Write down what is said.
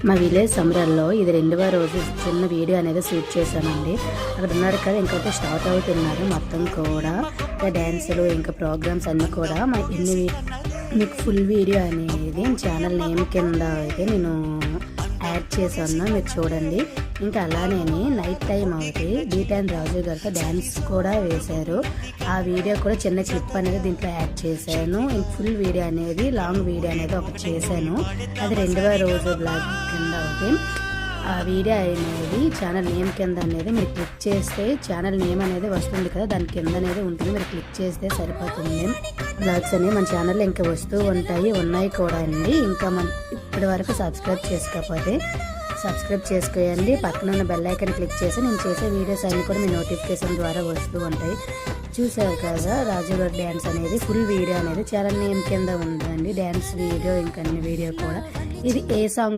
మా విలేజ్ సమ్రల్లో ఇది 2వ రోజు చిన్న వీడియో అనేది షూట్ చేశానండి. అక్కడ ఉన్నారు కదా, ఇంకొకటి స్టార్ట్ అవుతున్నారు మొత్తం కూడా ఇంకా డ్యాన్సులు ఇంకా ప్రోగ్రామ్స్ అన్నీ కూడా మీకు ఫుల్ వీడియో అనేది ఛానల్ నేమ్ కింద అయితే నేను యాడ్ చేశాను, మీరు చూడండి. ఇంకా అలానే నైట్ టైం అవుతుంది, D10 రాజు గారితో డ్యాన్స్ కూడా వేశారు. ఆ వీడియో కూడా చిన్న క్లిప్ అనేది దీంట్లో యాడ్ చేశాను. ఫుల్ వీడియో అనేది లాంగ్ వీడియో అనేది ఒకటి చేశాను, అది 2వ రోజు బ్లాగ్ కింద అవుతుంది. ఆ వీడియో అనేది ఛానల్ నేమ్ కింద అనేది మీరు క్లిక్ చేస్తే ఛానల్ నేమ్ అనేది వస్తుంది కదా, దాని కింద అనేది ఉంటుంది, మీరు క్లిక్ చేస్తే సరిపోతుంది. బ్లాగ్స్ అనేవి మన ఛానల్లో ఇంకా వస్తూ ఉన్నాయి కూడా అండి. ఇంకా మన ఇప్పటి వరకు సబ్స్క్రైబ్ చేసుకోకపోతే సబ్స్క్రైబ్ చేసుకోండి. పక్కన ఉన్న బెల్ ఐకాన్ క్లిక్ చేసి నేను చేసే వీడియోస్ అన్నీ కూడా మీ నోటిఫికేషన్ ద్వారా వస్తూ ఉంటాయి. చూసారు కదా రాజు గారి డ్యాన్స్ అనేది ఫుల్ వీడియో అనేది ఛానల్ నేమ్ కింద ఉందండి. డ్యాన్స్ వీడియో ఇంకా అన్ని వీడియో కూడా. ఇది ఏ సాంగ్